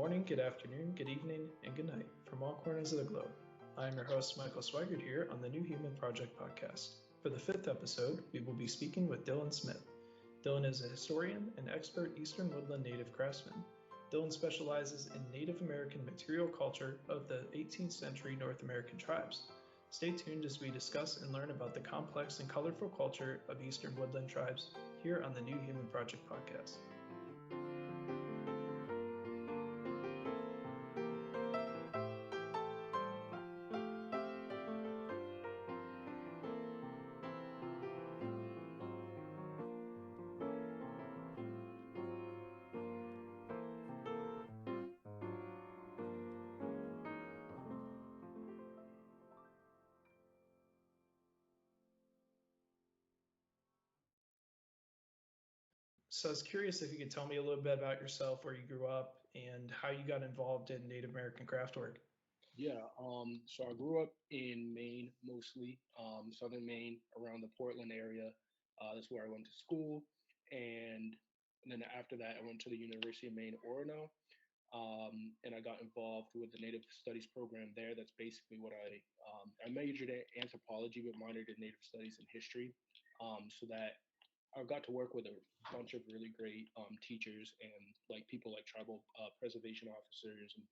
morning, good afternoon, good evening, and good night from all corners of the globe. I am your host, Michael Swigert, here on the New Human Project podcast. For the 5th episode, we will be speaking with Dylan Smith. Dylan is a historian and expert Eastern Woodland Native craftsman. Dylan specializes in Native American material culture of the 18th century North American tribes. Stay tuned as we discuss and learn about the complex and colorful culture of Eastern Woodland tribes here on the New Human Project podcast. So I was curious if you could tell me a little bit about yourself, where you grew up, and how you got involved in Native American craft work. So I grew up in Maine mostly, southern Maine, around the Portland area. That's where I went to school, and then after that, I went to the University of Maine, Orono, and I got involved with the Native Studies program there. That's basically what I majored in anthropology, but minored in Native Studies and history, so that I got to work with a bunch of really great teachers and like people like tribal preservation officers and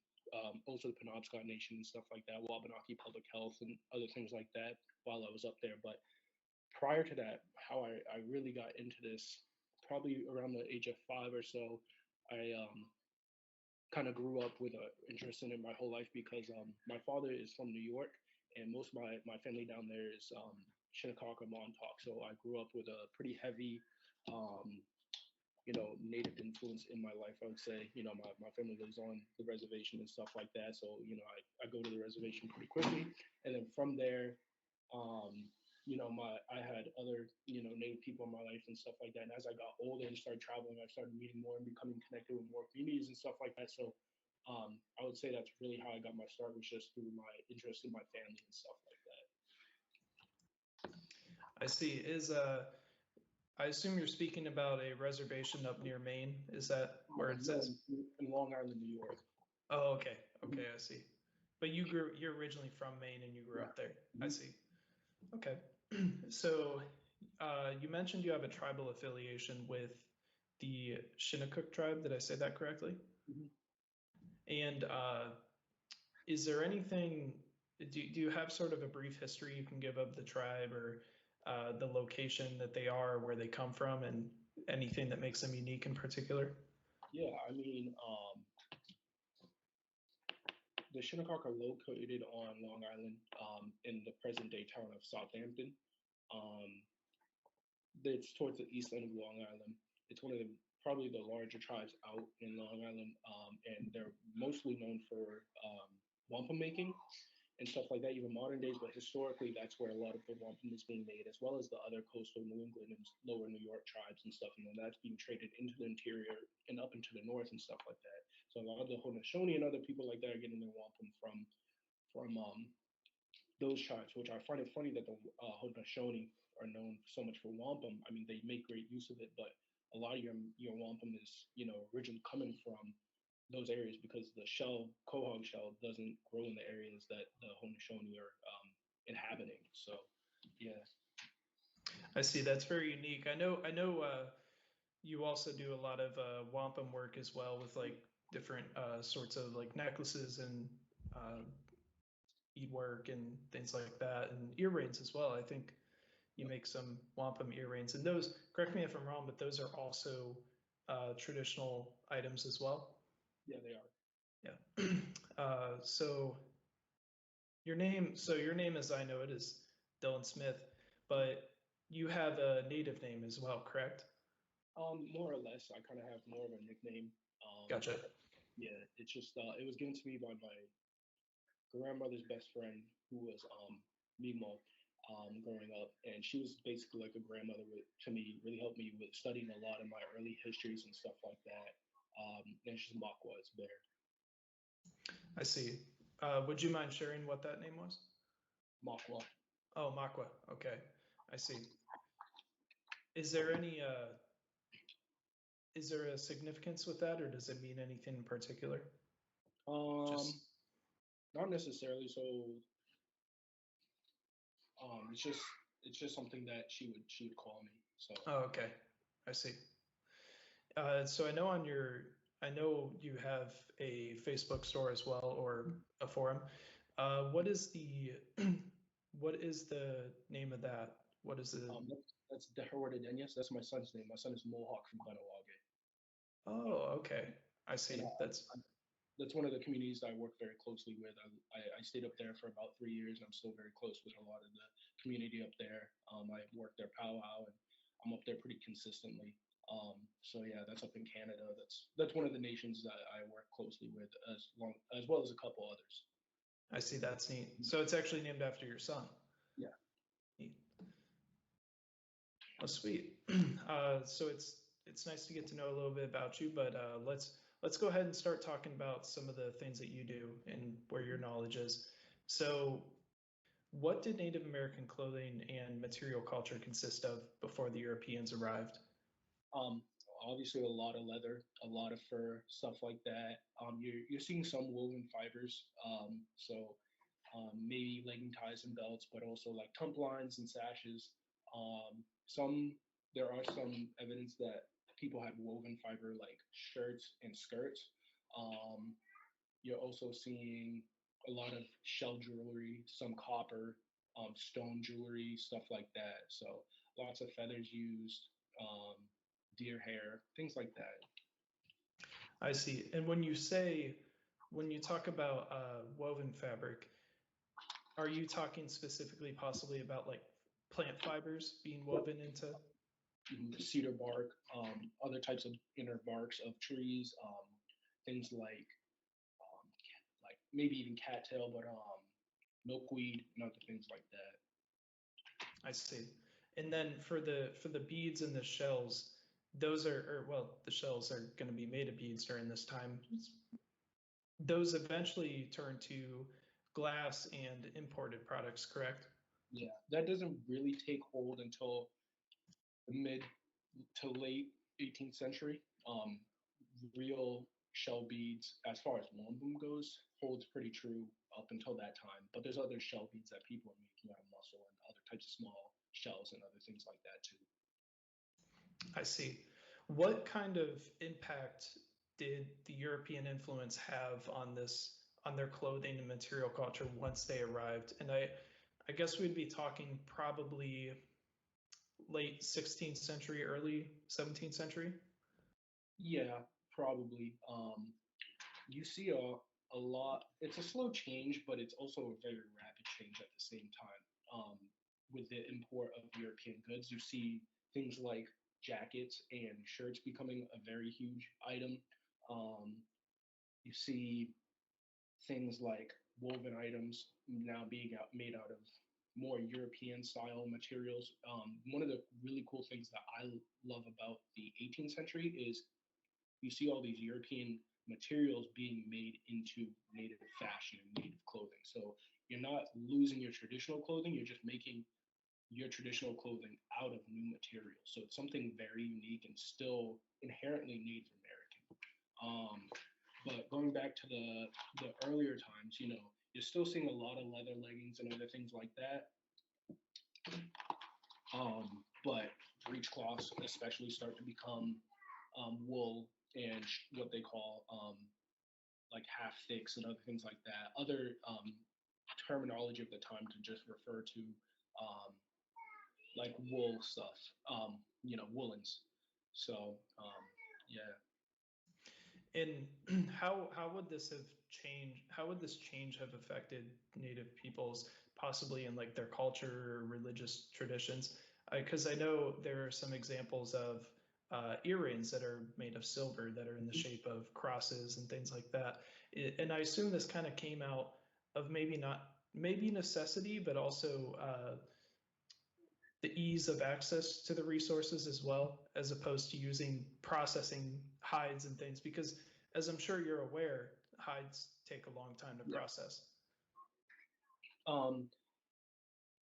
also the Penobscot Nation and stuff like that, Wabanaki Public Health and other things like that while I was up there. But prior to that, how I really got into this, probably around the age of 5 or so, I kind of grew up with an interest in it my whole life because my father is from New York, and most of my family down there is Shinnecock or Montauk. So I grew up with a pretty heavy, native influence in my life. I would say, my family lives on the reservation and stuff like that. So, I go to the reservation pretty quickly. And then from there, I had other, native people in my life and stuff like that. And as I got older and started traveling, I started meeting more and becoming connected with more communities and stuff like that. So I would say that's really how I got my start, was just through my interest in my family and stuff like that. I see. I assume you're speaking about a reservation up near Maine. Is that where it says? In Long Island, New York. Oh, okay. Okay, I see. But you're originally from Maine and you grew up there. I see. Okay. So you mentioned you have a tribal affiliation with the Shinnecock tribe. Did I say that correctly? And is there anything, do you have sort of a brief history you can give of the tribe, or the location that they are, where they come from, and anything that makes them unique in particular? Yeah, I mean, the Shinnecock are located on Long Island, in the present day town of Southampton. Um, it's towards the east end of Long Island. It's one of the probably the larger tribes out in Long Island, and they're mostly known for wampum making and stuff like that, even modern days. But historically, that's where a lot of the wampum is being made, as well as the other coastal New England and lower New York tribes and stuff. And then that's being traded into the interior and up into the north and stuff like that. So a lot of the Haudenosaunee and other people like that are getting their wampum from those tribes, which I find it funny that the Haudenosaunee are known so much for wampum. I mean, they make great use of it, but a lot of your wampum is, originally coming from those areas, because the quahog shell doesn't grow in the areas that the Haudenosaunee are inhabiting. So, yeah. I see. That's very unique. I know. You also do a lot of wampum work as well, with like different sorts of like necklaces and beadwork and things like that, and earrings as well. I think you make some wampum earrings, and those, correct me if I'm wrong, but those are also traditional items as well. Yeah, they are. Yeah. So your name, as I know it, is Dylan Smith, but you have a native name as well, correct? More or less. I kind of have more of a nickname. Gotcha. Yeah, it's just it was given to me by my grandmother's best friend, who was Mimo, growing up, and she was basically like a grandmother to me. Really helped me with studying a lot of my early histories and stuff like that. And she's Makwa, it's bear. I see. Would you mind sharing what that name was? Makwa. Oh, Makwa. Okay, I see. Is there a significance with that, or does it mean anything in particular? Um, Just Not necessarily. So, it's just something that she would call me. So, oh, okay, I see. So I know you have a Facebook store as well, or a forum. What is the what is the name of that? What is the? that's Deherwardadenius. That's my son's name. My son is Mohawk from Kanawage. Oh, okay, I And see. That's that's one of the communities that I work very closely with. I stayed up there for about 3 years, and I'm still very close with a lot of the community up there. I work their powwow, and I'm up there pretty consistently. So yeah, that's up in Canada. That's one of the nations that I work closely with, as well as a couple others. I see. That's neat. So it's actually named after your son. Yeah. Neat. Oh, sweet. So it's nice to get to know a little bit about you, but let's go ahead and start talking about some of the things that you do and where your knowledge is. So, what did Native American clothing and material culture consist of before the Europeans arrived? Um, Obviously a lot of leather, a lot of fur, stuff like that. You're seeing some woven fibers. Maybe legging ties and belts, but also like tump lines and sashes. Some There are some evidence that people had woven fiber like shirts and skirts. Um, you're also seeing a lot of shell jewelry, some copper, stone jewelry, stuff like that. So lots of feathers used, um, deer hair, things like that. I see. And when you talk about woven fabric, are you talking specifically possibly about like plant fibers being Yep. woven into? Cedar bark, other types of inner barks of trees, things um, like maybe even cattail, but milkweed and other things like that. I see. And then for the beads and the shells, those are or well, the shells are going to be made of beads during this time. Those eventually turn to glass and imported products, correct? Yeah, that doesn't really take hold until the mid to late 18th century. Real shell beads, as far as wampum goes, holds pretty true up until that time. But there's other shell beads that people are making out of mussel and other types of small shells and other things like that too. I see. What kind of impact did the European influence have on on their clothing and material culture once they arrived? And I guess we'd be talking probably late 16th century, early 17th century. Yeah, probably. You see a lot. It's a slow change, but it's also a very rapid change at the same time. With the import of European goods, you see things like jackets and shirts becoming a very huge item. Um, you see things like woven items now being made out of more European style materials. One of the really cool things that I love about the 18th century is you see all these European materials being made into native fashion and native clothing. So you're not losing your traditional clothing, you're just making your traditional clothing out of new materials. So it's something very unique and still inherently Native American. Um, but going back to the earlier times, you're still seeing a lot of leather leggings and other things like that. But breechcloths especially start to become wool and what they call like half thicks and other things like that. Other terminology of the time to just refer to um, like wool stuff, woolens. So yeah. And how would this have changed? How would this change have affected Native peoples, possibly in like their culture or religious traditions? Because I know there are some examples of earrings that are made of silver that are in the shape of crosses and things like that. And I assume this kind of came out of maybe necessity, but also the ease of access to the resources as well, as opposed to using processing hides and things. Because as I'm sure you're aware, hides take a long time to Yeah. process. Um,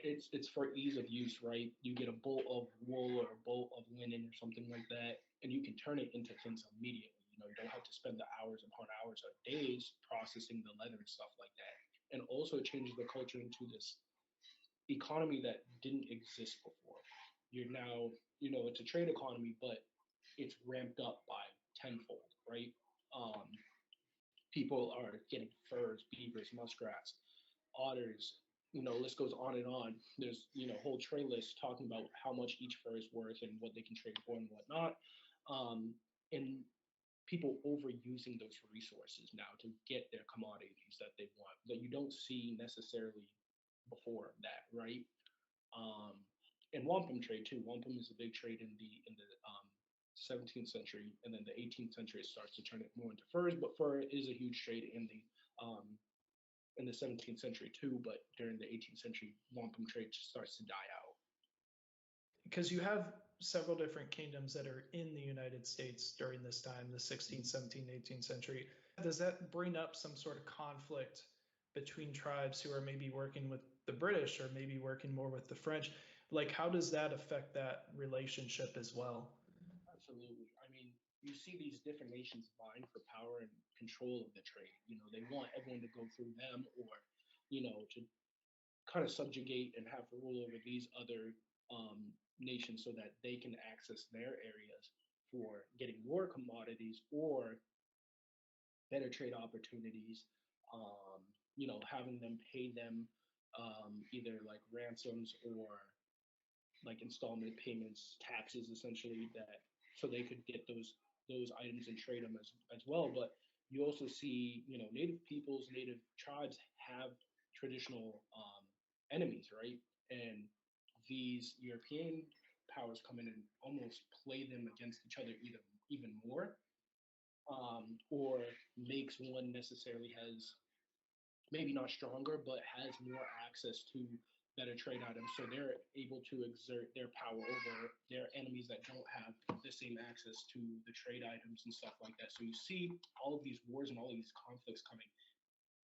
it's for ease of use, right? You get a bolt of wool or a bolt of linen or something like that, and you can turn it into things immediately. You don't have to spend the hours upon hours or days processing the leather and stuff like that. And also changes the culture into this economy that didn't exist before. You're now, it's a trade economy, but it's ramped up by tenfold, right? Um, People are getting furs, beavers, muskrats, otters. List goes on and on. There's whole tray lists talking about how much each fur is worth and what they can trade for and whatnot. And people overusing those resources now to get their commodities that they want that you don't see necessarily before that, right? Um, and wampum trade too. Wampum is a big trade in the 17th century, and then the 18th century it starts to turn it more into furs. But fur is a huge trade in the 17th century too. But during the 18th century, wampum trade starts to die out. Because you have several different kingdoms that are in the United States during this time, the 16th, 17th, 18th century. Does that bring up some sort of conflict between tribes who are maybe working with the British or maybe working more with the French? Like, how does that affect that relationship as well? Absolutely. I mean, you see these different nations vying for power and control of the trade. They want everyone to go through them or, to kind of subjugate and have rule over these other nations so that they can access their areas for getting more commodities or better trade opportunities. Having them pay them either like ransoms or like installment payments, taxes, essentially, that so they could get those items and trade them as well. But you also see, native peoples, native tribes have traditional enemies, right? And these European powers come in and almost play them against each other even more, or makes one necessarily has maybe not stronger, but has more access to better trade items. So they're able to exert their power over their enemies that don't have the same access to the trade items and stuff like that. So you see all of these wars and all of these conflicts coming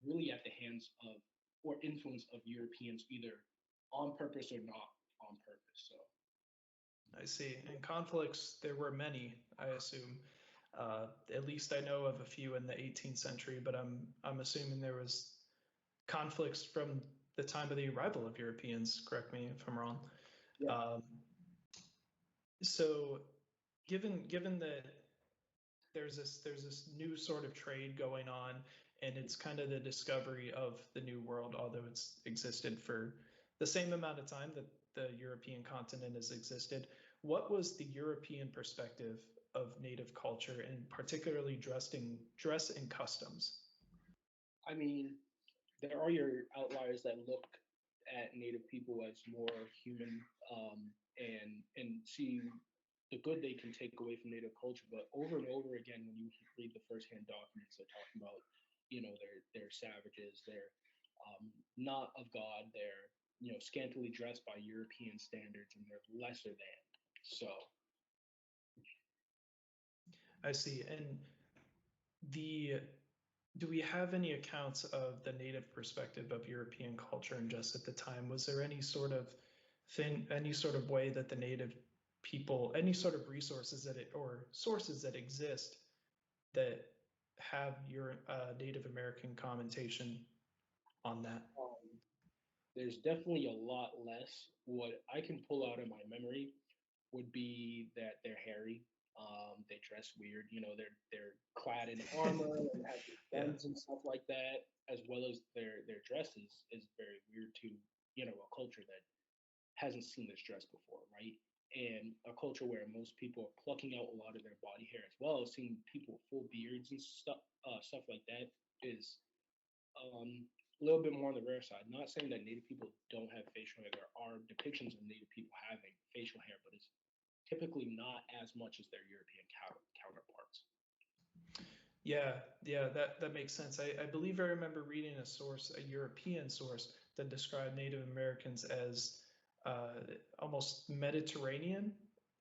really at the hands of or influence of Europeans, either on purpose or not on purpose. So I see. And conflicts, there were many, I assume. At least I know of a few in the 18th century, but I'm assuming there was conflicts from the time of the arrival of Europeans. Correct me if I'm wrong. yeah. So, given that there's this new sort of trade going on, and it's kind of the discovery of the New World, although it's existed for the same amount of time that the European continent has existed. What was the European perspective of Native culture, and particularly dress and customs? I mean, there are your outliers that look at Native people as more human, and see the good they can take away from Native culture. But over and over again, when you read the firsthand documents, they're talking about, they're savages, they're not of God, they're scantily dressed by European standards, and they're lesser than. So I see. And the do we have any accounts of the native perspective of European culture and just at the time? Was there any sort of thing, any sort of way that the native people, any sort of resources or sources that exist that have your Native American commentation on that? there's definitely a lot less. What I can pull out of my memory would be that they're hairy. They dress weird. They're clad in armor and have Yeah, guns and stuff like that, as well as their dress is very weird to a culture that hasn't seen this dress before, right? And a culture where most people are plucking out a lot of their body hair as well. Seeing people with full beards and stuff like that is a little bit more on the rare side. Not saying that Native people don't have facial hair. There are depictions of Native people having facial hair, but it's typically not as much as their European counterparts. yeah, that makes sense. I believe I remember reading a source, a European source, that described Native Americans as almost Mediterranean,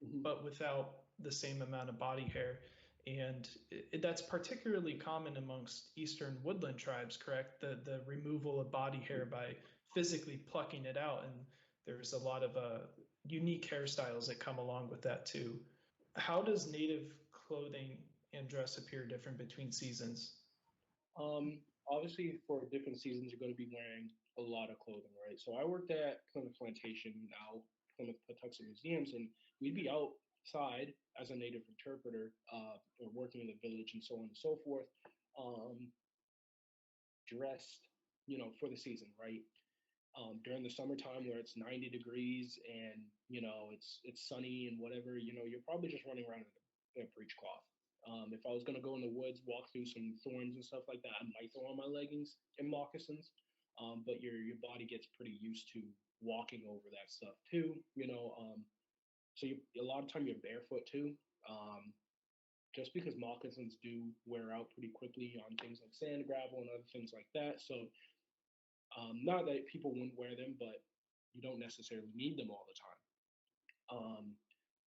Mm-hmm. but without the same amount of body hair. And that's particularly common amongst Eastern Woodland tribes, correct? The removal of body hair by physically plucking it out. And there's a lot of unique hairstyles that come along with that too. How does native clothing and dress appear different between seasons? Obviously, for different seasons, you're going to be wearing a lot of clothing, right? So I worked at Plymouth Plantation, now Plymouth Patuxent Museums, and we'd be outside as a native interpreter, or working in the village and so on and so forth, um, dressed, for the season, right? During the summertime where it's 90 degrees and it's sunny and whatever, you're probably just running around in a breechcloth. If I was gonna go in the woods, walk through some thorns and stuff like that, I might throw on my leggings and moccasins. But your body gets pretty used to walking over that stuff too. So a lot of time you're barefoot too. Um, just because moccasins do wear out pretty quickly on things like sand, gravel, and other things like that. So not that people wouldn't wear them, but you don't necessarily need them all the time. Um,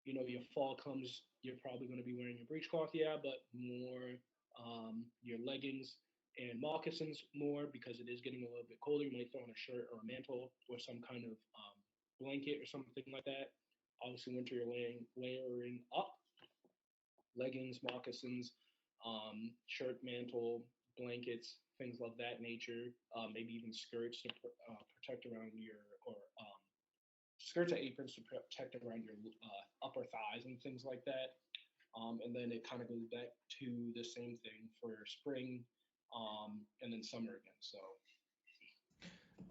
your fall comes, you're probably going to be wearing your breechcloth, yeah, but more your leggings and moccasins more because it is getting a little bit colder. You might throw on a shirt or a mantle or some kind of blanket or something like that. Obviously, winter you're layering up leggings, moccasins, shirt, mantle, blankets, things of that nature. Maybe even skirts to protect around your, or skirts and aprons to protect around your upper thighs and things like that. And then it kind of goes back to the same thing for spring, and then summer again. So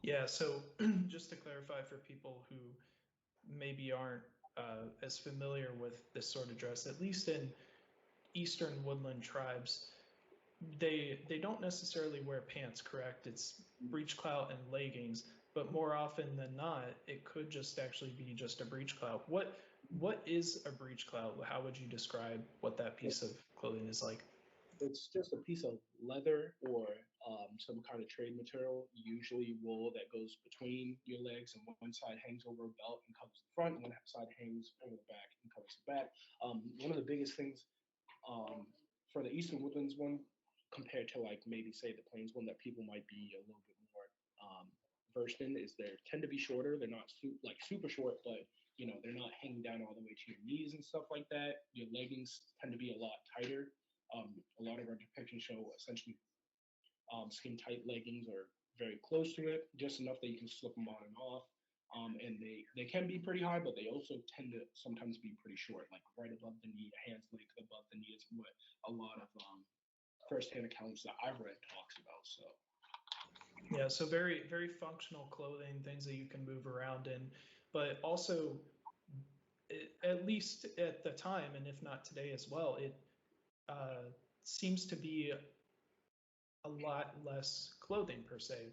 Yeah, so just to clarify for people who maybe aren't as familiar with this sort of dress, at least in Eastern Woodland tribes, they don't necessarily wear pants, correct? It's breechclout and leggings, but more often than not, it could just actually be just a breechclout. What is a breechclout? How would you describe what that piece of clothing is like? it's just a piece of leather or some kind of trade material, usually wool, that goes between your legs, and one side hangs over a belt and covers the front, and one side hangs over the back and covers the back. One of the biggest things for the Eastern Woodlands one, compared to like maybe say the Plains one that people might be a little bit more versed in, is they tend to be shorter. They're not like super short, but they're not hanging down all the way to your knees and stuff like that. Your leggings tend to be a lot tighter. A lot of our depictions show essentially skin tight leggings or very close to it, just enough that you can slip them on and off. And they can be pretty high, but they also tend to sometimes be pretty short, like right above the knee, a hand's length above the knee is what a lot of firsthand accounts that I've read talks about. So Yeah, so very very functional clothing, things that you can move around in, but also at least at the time, and if not today as well, it uh, seems to be a lot less clothing per se.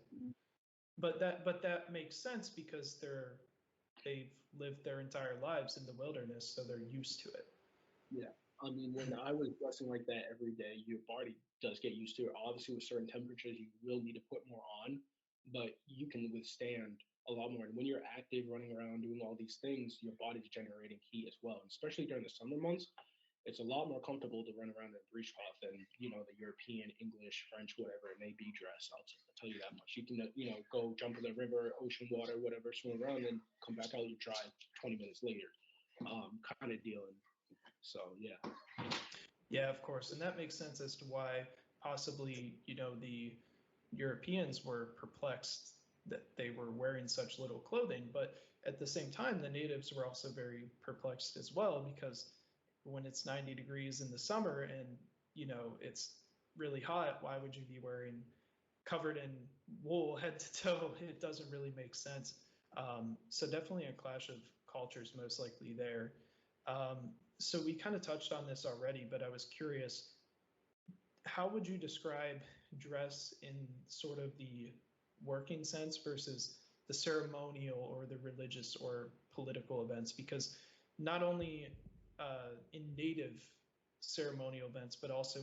But that makes sense because they've lived their entire lives in the wilderness, so they're used to it. yeah, I mean, when I was dressing like that every day, your body does get used to it. Obviously, with certain temperatures, you will need to put more on, but you can withstand a lot more. And when you're active, running around, doing all these things, your body's generating heat as well. And especially during the summer months, it's a lot more comfortable to run around in a breechcloth than the European, English, French, whatever it may be dress. I'll tell you that much. You can go jump in the river, ocean water, whatever, swim around, and come back out. You dry 20 minutes later, kind of deal. So yeah. Yeah, of course, and that makes sense as to why possibly the Europeans were perplexed that they were wearing such little clothing, but at the same time, the natives were also very perplexed as well because when it's 90 degrees in the summer and it's really hot, why would you be wearing covered in wool head to toe? It doesn't really make sense. So definitely a clash of cultures most likely there. So we kind of touched on this already, but I was curious, how would you describe dress in sort of the working sense versus the ceremonial or the religious or political events? Because not only in native ceremonial events, but also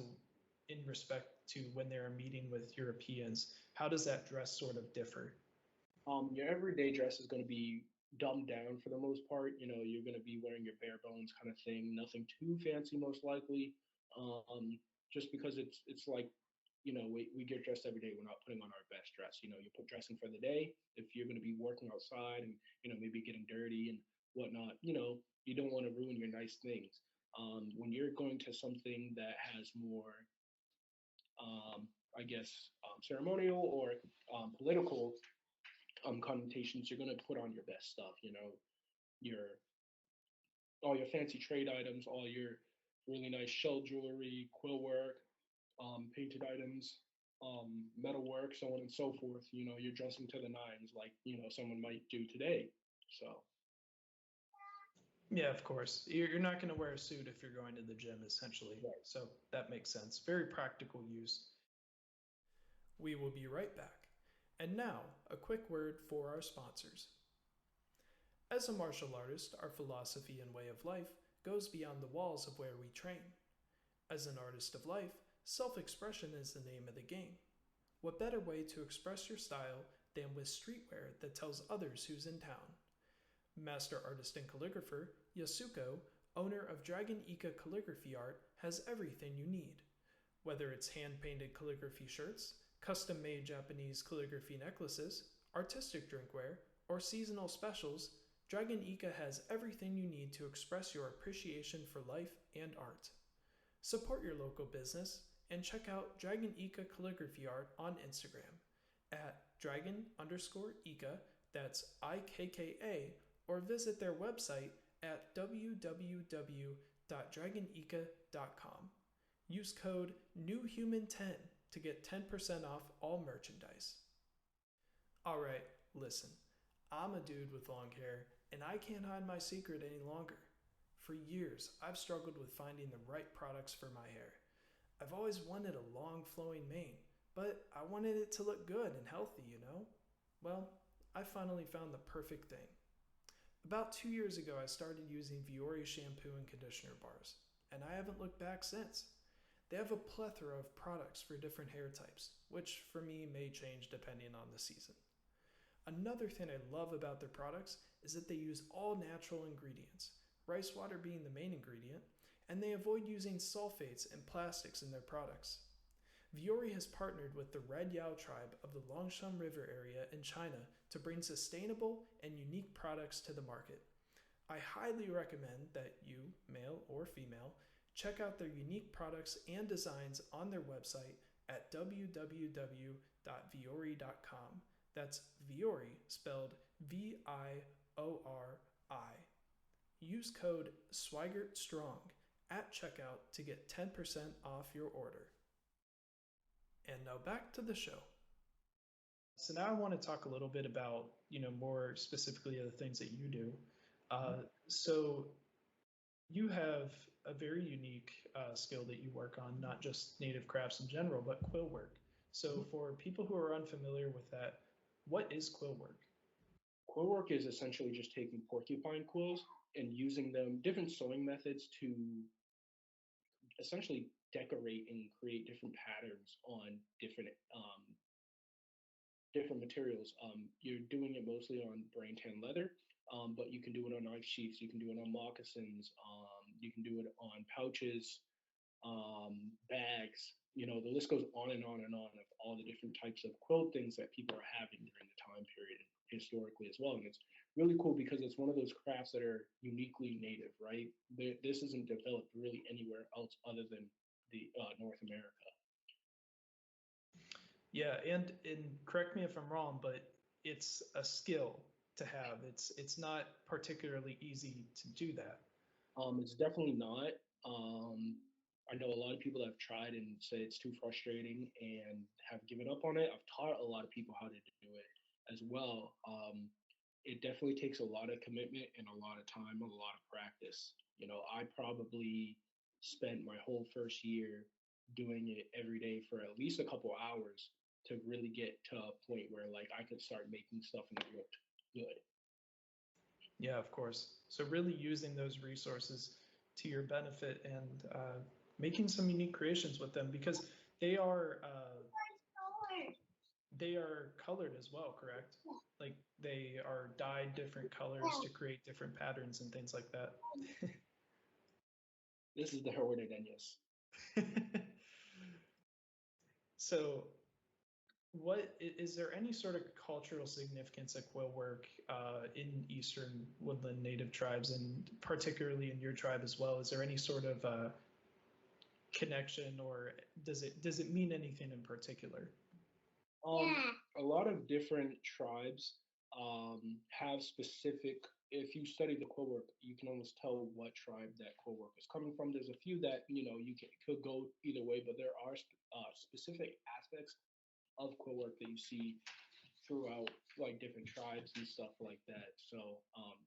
in respect to when they're meeting with Europeans, how does that dress sort of differ? Your everyday dress is going to be dumbed down for the most part. You're going to be wearing your bare bones kind of thing, nothing too fancy, most likely. Just because it's like, we get dressed every day. We're not putting on our best dress. You put dressing for the day. If you're going to be working outside and maybe getting dirty and whatnot, you don't want to ruin your nice things. When you're going to something that has more, I guess, ceremonial or political connotations, you're going to put on your best stuff. You know, your all your fancy trade items, all your really nice shell jewelry, quill work, painted items, metal work, so on and so forth. You know, you're dressing to the nines, like someone might do today. So Yeah, of course. You're not going to wear a suit if you're going to the gym, essentially. right. So that makes sense. Very practical use. We will be right back. And now, a quick word for our sponsors. As a martial artist, our philosophy and way of life goes beyond the walls of where we train. As an artist of life, self expression is the name of the game. What better way to express your style than with streetwear that tells others who's in town? Master artist and calligrapher Yasuko, owner of Dragon Ika Calligraphy Art, has everything you need. Whether it's hand painted calligraphy shirts, custom made Japanese calligraphy necklaces, artistic drinkware, or seasonal specials, Dragon Ika has everything you need to express your appreciation for life and art. Support your local business and check out Dragon Ika Calligraphy Art on Instagram at dragon_ika, that's IKKA, or visit their website at www.dragonika.com. Use code NEWHUMAN10 to get 10% off all merchandise. Alright, listen. I'm a dude with long hair, and I can't hide my secret any longer. For years, I've struggled with finding the right products for my hair. I've always wanted a long flowing mane, but I wanted it to look good and healthy, you know? Well, I finally found the perfect thing. About 2 years ago, I started using Viore shampoo and conditioner bars, and I haven't looked back since. They have a plethora of products for different hair types, which for me may change depending on the season. Another thing I love about their products is that they use all natural ingredients, rice water being the main ingredient, and they avoid using sulfates and plastics in their products. Viore has partnered with the Red Yao tribe of the Longshan River area in China to bring sustainable and unique products to the market. I highly recommend that you, male or female, check out their unique products and designs on their website at www.viore.com. That's Viore, spelled VIORI. Use code SWIGERTSTRONG at checkout to get 10% off your order. And now back to the show. So now I want to talk a little bit about, more specifically the things that you do. So you have a very unique skill that you work on, not just native crafts in general, but quill work. So for people who are unfamiliar with that, what is quill work? Quill work is essentially just taking porcupine quills and using them, different sewing methods to essentially decorate and create different patterns on different materials. You're doing it mostly on brain tan leather, but you can do it on knife sheaths, you can do it on moccasins, you can do it on pouches, bags. The list goes on and on and on of all the different types of quilt things that people are having during the time period historically as well. And it's really cool because it's one of those crafts that are uniquely native, right? This isn't developed really anywhere else other than the North America. Yeah, and correct me if I'm wrong, but it's a skill to have. It's not particularly easy to do that. It's definitely not. I know a lot of people that have tried and say it's too frustrating and have given up on it. I've taught a lot of people how to do it as well. It definitely takes a lot of commitment and a lot of time, a lot of practice. I probably spent my whole first year doing it every day for at least a couple hours to really get to a point where like I could start making stuff and it looked good. Yeah, of course. So really using those resources to your benefit and making some unique creations with them because they are colored as well, correct? Like they are dyed different colors to create different patterns and things like that. This is the Herwin Yes. So Is there any sort of cultural significance at quill work in Eastern Woodland Native tribes, and particularly in your tribe as well? Is there any sort of connection, or does it mean anything in particular? A lot of different tribes have specific. If you study the quill work, you can almost tell what tribe that quill work is coming from. There's a few that could go either way, but there are specific aspects of quill work that you see throughout like different tribes and stuff like that. So,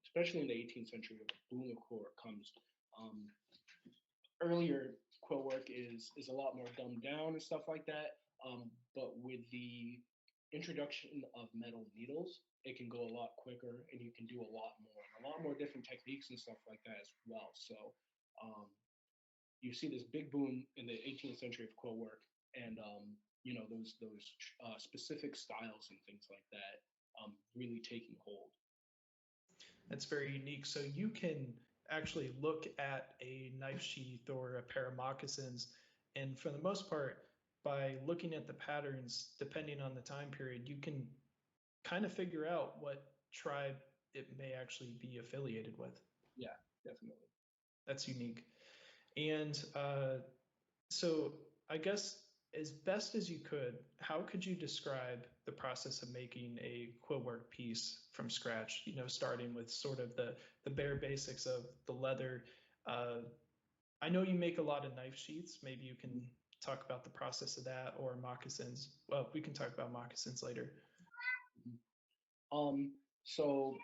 especially in the 18th century, when the boom of quill work comes, um, earlier quill work is a lot more dumbed down and stuff like that. But with the introduction of metal needles, it can go a lot quicker and you can do a lot more different techniques and stuff like that as well. So um, you see this big boom in the 18th century of quill work, and those specific styles and things like that really taking hold. That's very unique. So you can actually look at a knife sheath or a pair of moccasins, and for the most part, by looking at the patterns, depending on the time period, you can kind of figure out what tribe it may actually be affiliated with. Yeah, definitely. That's unique. And so I guess as best as you could, how could you describe the process of making a quill work piece from scratch? Starting with sort of the bare basics of the leather. Uh, I know you make a lot of knife sheaths. Maybe you can talk about the process of that, or moccasins. Well, we can talk about moccasins later. Mhm. So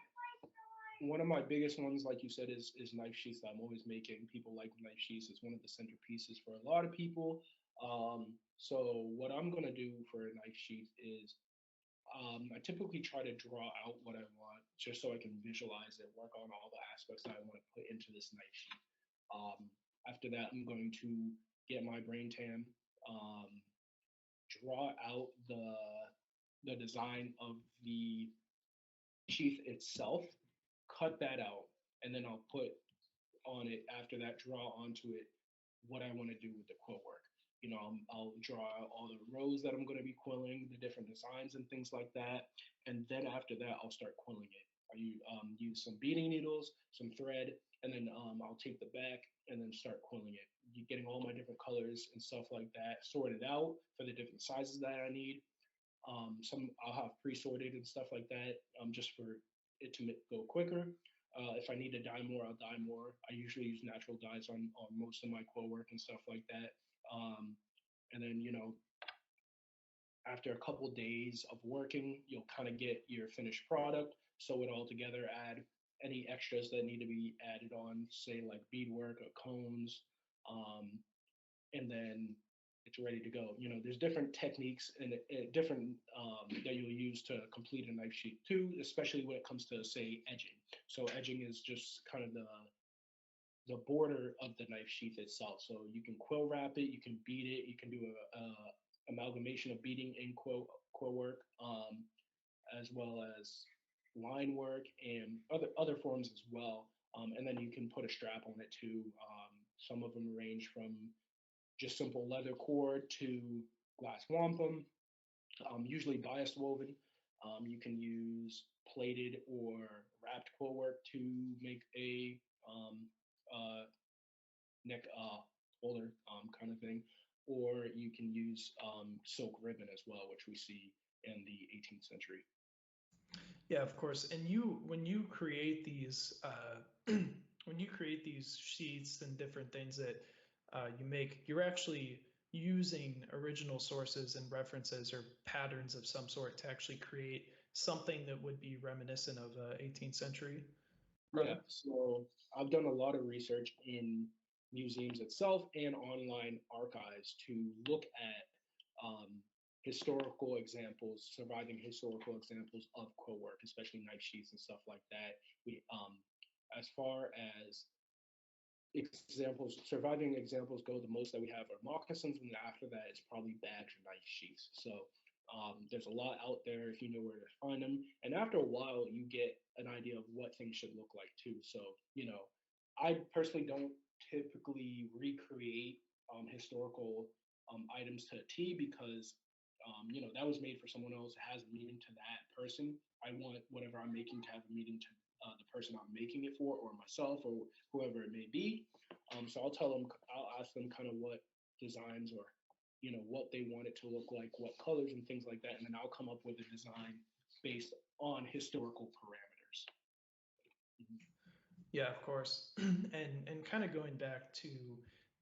one of my biggest ones, like you said, is knife sheaths that I'm always making. People like knife sheaths. It's one of the centerpieces for a lot of people. So what I'm gonna do for a knife sheath is I typically try to draw out what I want just so I can visualize it, work on all the aspects that I want to put into this knife sheath. After that, I'm going to get my brain tan, um, draw out the design of the sheath itself, cut that out, and then I'll put on it after that, draw onto it what I want to do with the quill work. I'll draw out all the rows that I'm going to be quilling, the different designs and things like that. And then after that, I'll start quilling it. Use some beading needles, some thread, and then I'll take the back and then start quilling it. Getting all my different colors and stuff like that sorted out for the different sizes that I need. Some I'll have pre-sorted and stuff like that, just for it to go quicker. If I need to dye more, I'll dye more. I usually use natural dyes on most of my quill work and stuff like that. And then after a couple of days of working, you'll kind of get your finished product, sew it all together, add any extras that need to be added on, say like beadwork or cones, um, and then it's ready to go. There's different techniques and different that you'll use to complete a knife sheath too, especially when it comes to say edging. So edging is just kind of the border of the knife sheath itself. So you can quill wrap it, you can bead it, you can do a amalgamation of beading and quill work, as well as line work and other forms as well. And then you can put a strap on it too. Some of them range from just simple leather cord to glass wampum, usually bias woven. You can use plated or wrapped quill work to make a uh, neck holder kind of thing, or you can use silk ribbon as well, which we see in the 18th century. Yeah, of course. And when you create these, when you create these sheets and different things that you make, you're actually using original sources and references or patterns of some sort to actually create something that would be reminiscent of 18th century. Yeah, so I've done a lot of research in museums itself and online archives to look at historical examples, surviving historical examples of quill work, especially knife sheaths and stuff like that. As far as examples, surviving examples go, the most that we have are moccasins, and after that is probably badge or knife sheaths. So there's a lot out there if you know where to find them. And after a while, you get an idea of what things should look like too. So, I personally don't typically recreate historical items to a T because that was made for someone else. It has a meaning to that person. I want whatever I'm making to have a meaning to the person I'm making it for, or myself, or whoever it may be. So I'll ask them kind of what designs or what they want it to look like, what colors and things like that, and then I'll come up with a design based on historical parameters. Yeah, of course. And kind of going back to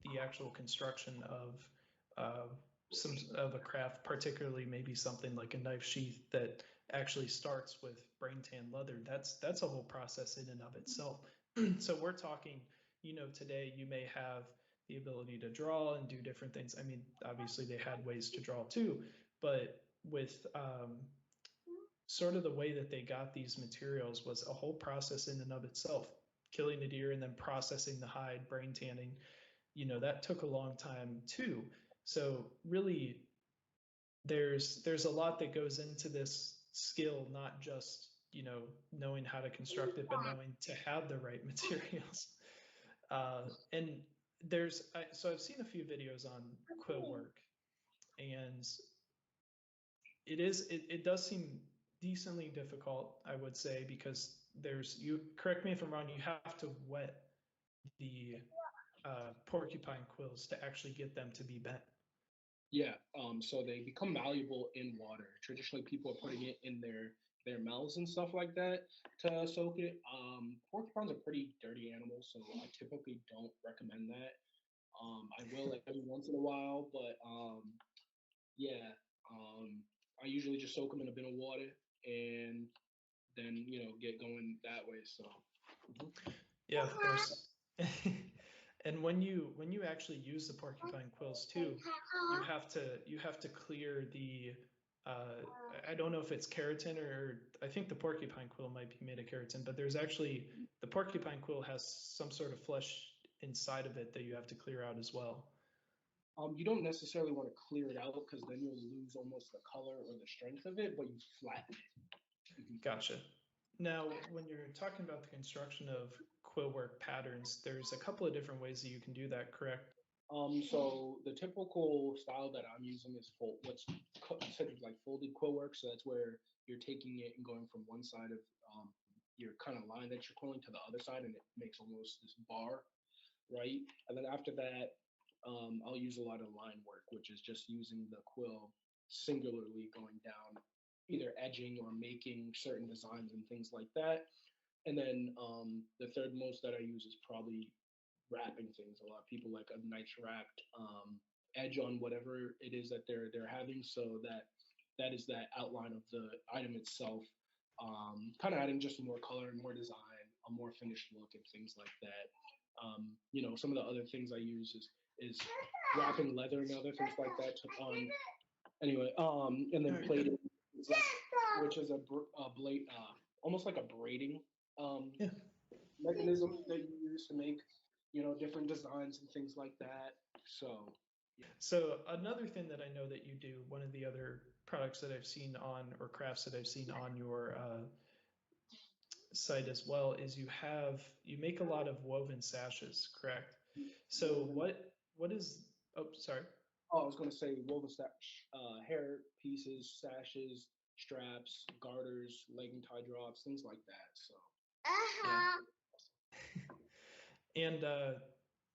the actual construction of some of a craft, particularly maybe something like a knife sheath that actually starts with brain tan leather. That's a whole process in and of itself. So we're talking, today you may have the ability to draw and do different things. I mean, obviously they had ways to draw too, but with sort of the way that they got these materials was a whole process in and of itself. Killing a deer and then processing the hide, brain tanning, that took a long time too. So really, there's a lot that goes into this skill, not just knowing how to construct it, but knowing to have the right materials. And so I've seen a few videos on quill work, and it does seem decently difficult, I would say, because you correct me if I'm wrong, you have to wet the porcupine quills to actually get them to be bent. Yeah, so they become malleable in water. Traditionally, people are putting it in their mouths and stuff like that to soak it. Porcupines are pretty dirty animals, so I typically don't recommend that. I will every once in a while, but yeah, I usually just soak them in a bit of water and then get going that way. So Yeah, of course. And when you actually use the porcupine quills too, you have to clear the I don't know if it's keratin, or I think the porcupine quill might be made of keratin, but there's actually the porcupine quill has some sort of flesh inside of it that you have to clear out as well. you don't necessarily want to clear it out because then you'll lose almost the color or the strength of it, but you flatten it. Gotcha. Now, when you're talking about the construction of quill work patterns, there's a couple of different ways that you can do that, correct? So the typical style that I'm using is what's considered like folded quill work. So that's where you're taking it and going from one side of your kind of line that you're quilling to the other side, and it makes almost this bar, right? And then after that, I'll use a lot of line work, which is just using the quill singularly going down, either edging or making certain designs and things like that. And then the third most that I use is probably wrapping things. A lot of people like a nice wrapped edge on whatever it is that they're having, so that is that outline of the item itself. Kind of adding just more color and more design, a more finished look, and things like that. Some of the other things I use is wrapping leather and other things like that. Anyway, and then plating, which is a blade, almost like a braiding Yeah. mechanism that you use to make different designs and things like that. So So another thing that I know that you do, one of the other products that I've seen on, or crafts that I've seen on your site as well, is you make a lot of woven sashes, correct? So what is, oh, sorry. oh, I was going to say woven hair pieces, sashes, straps, garters, legging tie drops, things like that. So Yeah. And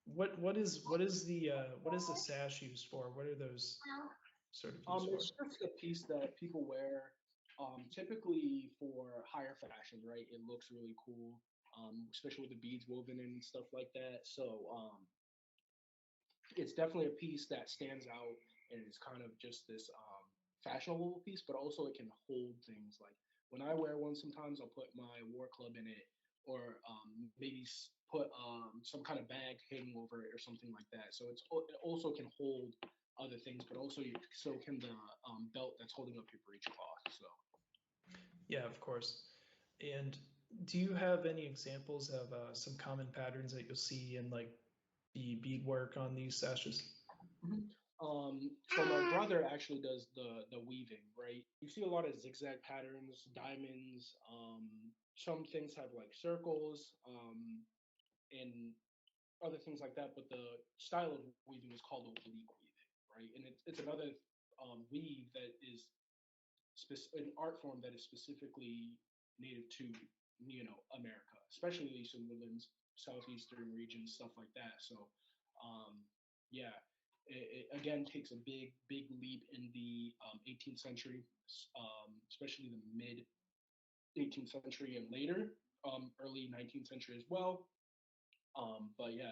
what is the sash used for? What are those sort of used for? it's just a piece that people wear, typically for higher fashion, right? It looks really cool, especially with the beads woven in and stuff like that. So it's definitely a piece that stands out and is kind of just this fashionable piece, but also it can hold things. Like when I wear one, sometimes I'll put my war club in it, or maybe put some kind of bag hanging over it or something like that. So it also can hold other things, but also so can the belt that's holding up your breechcloth. So Yeah, of course. And do you have any examples of some common patterns that you'll see in like the beadwork on these sashes? Mhm. So my brother actually does the weaving, right? You see a lot of zigzag patterns, diamonds. Some things have like circles, and other things like that. But the style of weaving is called oblique weaving, right? And it's another weave that is an art form that is specifically native to America, especially the Eastern Woodlands, southeastern regions, stuff like that. So yeah, it again takes a big leap in the 18th century, especially the mid 18th century and later, early 19th century as well. But yeah,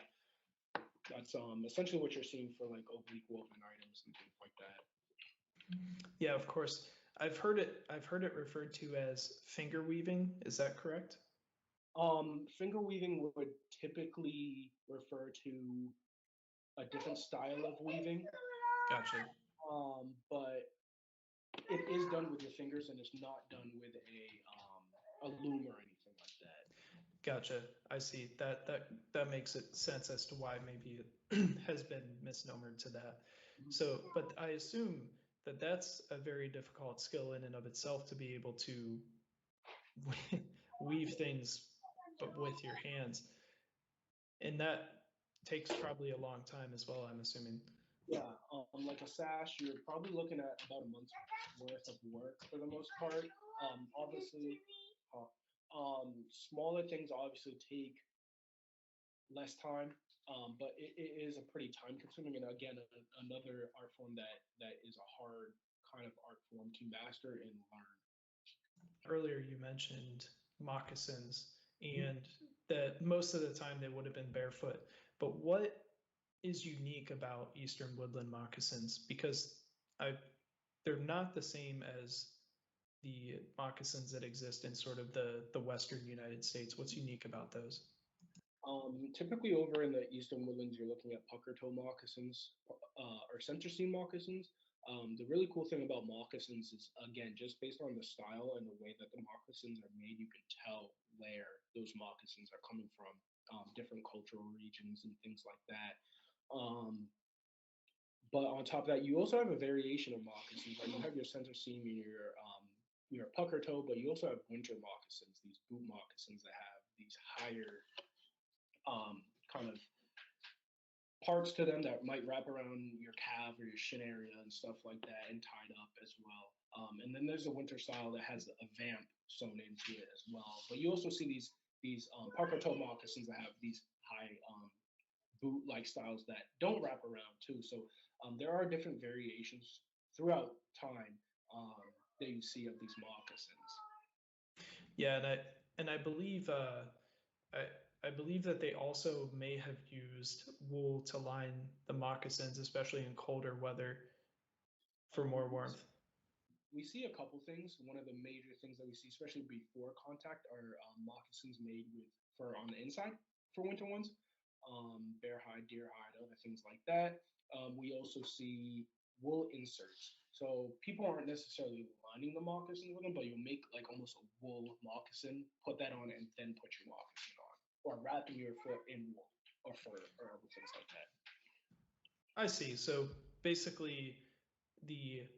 that's essentially what you're seeing for like oblique woven items and things like that. Yeah, of course. I've heard it referred to as finger weaving. Is that correct? Finger weaving would typically refer to a different style of weaving, Gotcha. but it is done with your fingers and it's not done with a loom or anything like that. Gotcha. I see. That makes it sense as to why maybe it has been misnomered to that. So, but I assume that that's a very difficult skill in and of itself to be able to weave things, but with your hands, and that takes probably a long time as well, I'm assuming. Yeah, like a sash, you're probably looking at about a month's worth of work for the most part. Obviously, smaller things obviously take less time, but it is a pretty time consuming and again another art form that is a hard kind of art form to master and learn. Earlier, you mentioned moccasins, and that most of the time they would have been barefoot. But what is unique about Eastern woodland moccasins? Because I, they're not the same as the moccasins that exist in sort of the Western United States. What's unique about those? Typically over in the Eastern Woodlands, you're looking at pucker toe moccasins or center seam moccasins. The really cool thing about moccasins is, again, just based on the style and the way that the moccasins are made, you can tell where those moccasins are coming from, different cultural regions and things like that. But on top of that, you also have a variation of moccasins. Like you have your center seam and your pucker toe, but you also have winter moccasins, these boot moccasins that have these higher kind of parts to them that might wrap around your calf or your shin area and stuff like that and tied up as well. And then there's a winter style that has a vamp sewn into it as well. But you also see these parka toe moccasins that have these high boot-like styles that don't wrap around too. So there are different variations throughout time that you see of these moccasins. Yeah, and I believe I believe that they also may have used wool to line the moccasins, especially in colder weather, for more warmth. We see a couple things. One of the major things that we see, especially before contact, are moccasins made with fur on the inside for winter ones, bear hide, deer hide, other things like that. We also see wool inserts. So people aren't necessarily lining the moccasin with them, but you make like almost a wool moccasin, put that on, and then put your moccasin on, or wrapping your foot in wool or fur or other things like that. I see. So basically, the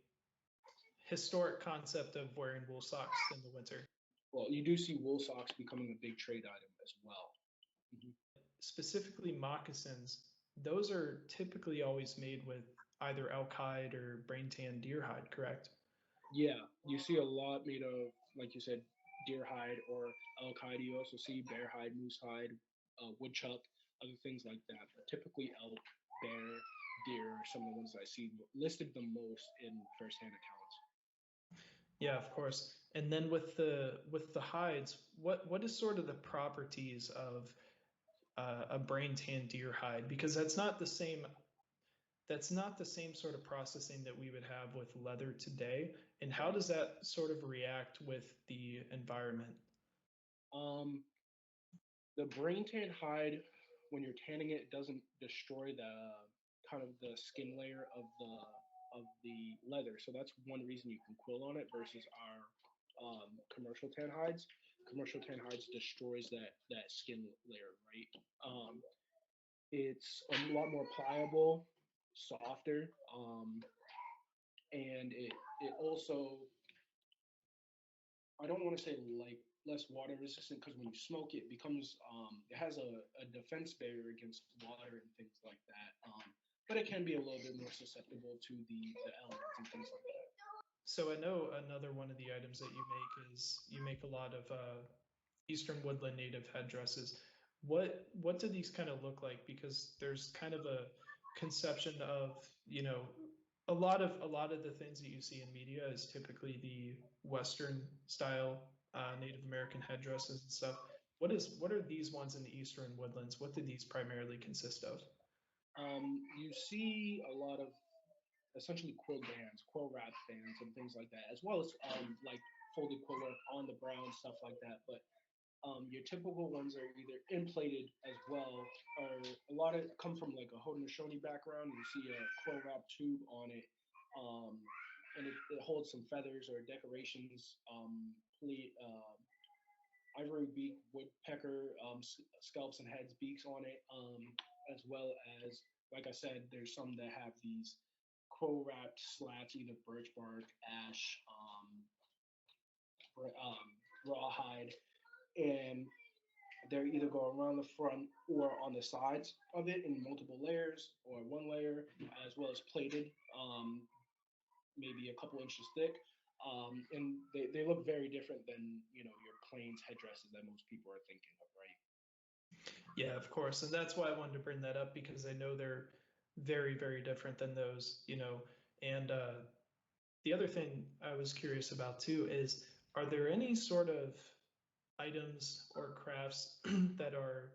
historic concept of wearing wool socks in the winter. Well, you do see wool socks becoming a big trade item as well. Specifically, moccasins, those are typically always made with either elk hide or brain tan deer hide, correct? Yeah, you see a lot made of, like you said, deer hide or elk hide. You also see bear hide, moose hide, woodchuck, other things like that. But typically, elk, bear, deer are some of the ones that I see listed the most in firsthand accounts. Yeah, of course. And then with the hides, what is sort of the properties of a brain tan deer hide? Because that's not the same sort of processing that we would have with leather today. And how does that sort of react with the environment? The brain tan hide, when you're tanning it, doesn't destroy the kind of the skin layer of the leather. So that's one reason you can quill on it versus our commercial tan hides. Commercial tan hides destroys that skin layer, right? It's a lot more pliable, softer, and it also, I don't want to say like less water resistant because when you smoke it, becomes it has a defense barrier against water and things like that. but it can be a little bit more susceptible to the elements and things like that. So I know another one of the items that you make is you make a lot of Eastern Woodland Native headdresses. What do these kind of look like? Because there's kind of a conception of, a lot of the things that you see in media is typically the Western style Native American headdresses and stuff. What are these ones in the Eastern Woodlands? What do these primarily consist of? You see a lot of essentially quill bands, quill wrap bands, and things like that, as well as like folded quill work on the brown, stuff like that. But your typical ones are either implated as well, or a lot of come from like a Haudenosaunee background. You see a quill wrap tube on it, um, and it holds some feathers or decorations, ivory beak, woodpecker, scalps and heads, beaks on it, as well as, like I said, there's some that have these quill wrapped slats, either birch bark, ash, rawhide, and they're either go around the front or on the sides of it in multiple layers or one layer, as well as plated, maybe a couple inches thick. And they look very different than your plains headdresses that most people are thinking of, right? Yeah, of course. And that's why I wanted to bring that up because I know they're very, very different than those. And the other thing I was curious about too is are there any sort of items or crafts that are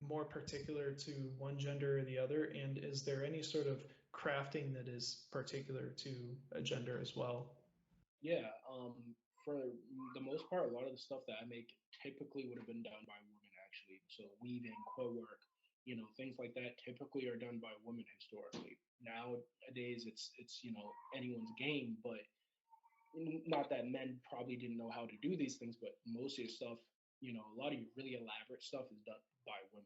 more particular to one gender or the other? And is there any sort of crafting that is particular to a gender as well? Yeah, for the most part, a lot of the stuff that I make typically would have been done by women, actually. So weaving, quill work, things like that typically are done by women historically. Nowadays, it's anyone's game, but not that men probably didn't know how to do these things, but most of your stuff, a lot of your really elaborate stuff is done by women.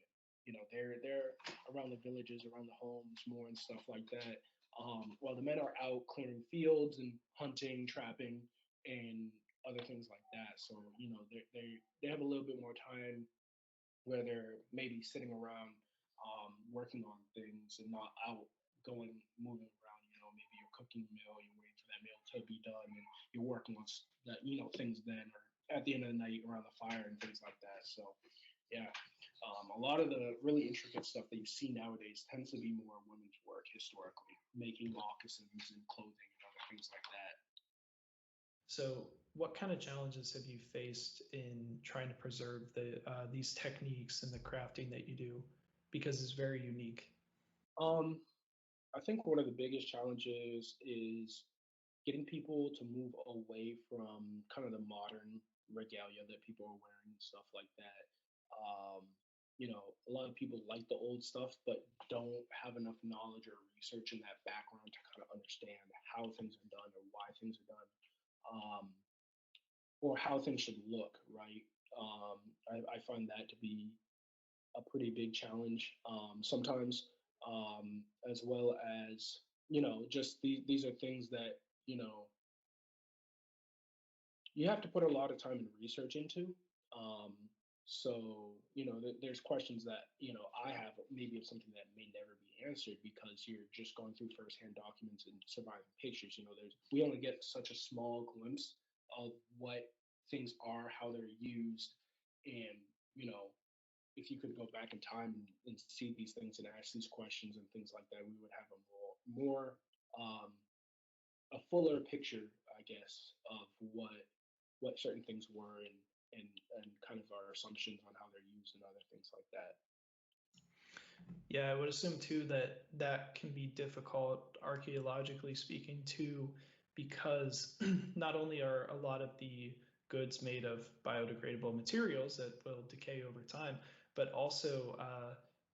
They're around the villages, around the homes more and stuff like that. While the men are out clearing fields and hunting, trapping, and other things like that. So they have a little bit more time where they're maybe sitting around working on things and not out going moving around. Maybe you're cooking a meal, you're waiting for that meal to be done, and you're working on that things then, or at the end of the night around the fire and things like that. So yeah, a lot of the really intricate stuff that you see nowadays tends to be more women's work historically, making moccasins and clothing and other things like that. So, what kind of challenges have you faced in trying to preserve these techniques and the crafting that you do? Because it's very unique. Um, I think one of the biggest challenges is getting people to move away from kind of the modern regalia that people are wearing and stuff like that. Um, a lot of people like the old stuff, but don't have enough knowledge or research in that background to kind of understand how things are done or why things are done, or how things should look, right? Um, I find that to be a pretty big challenge sometimes, as well as just these are things that you know you have to put a lot of time and research into. Um, so there's questions that I have maybe of something that may never be answered because you're just going through firsthand documents and surviving pictures. We only get such a small glimpse of what things are, how they're used, and you know if you could go back in time and see these things and ask these questions and things like that, we would have a more um, a fuller picture, I guess, of what certain things were and kind of our assumptions on how they're used and other things like that. Yeah, I would assume too that that can be difficult archaeologically speaking too, because not only are a lot of the goods made of biodegradable materials that will decay over time, but also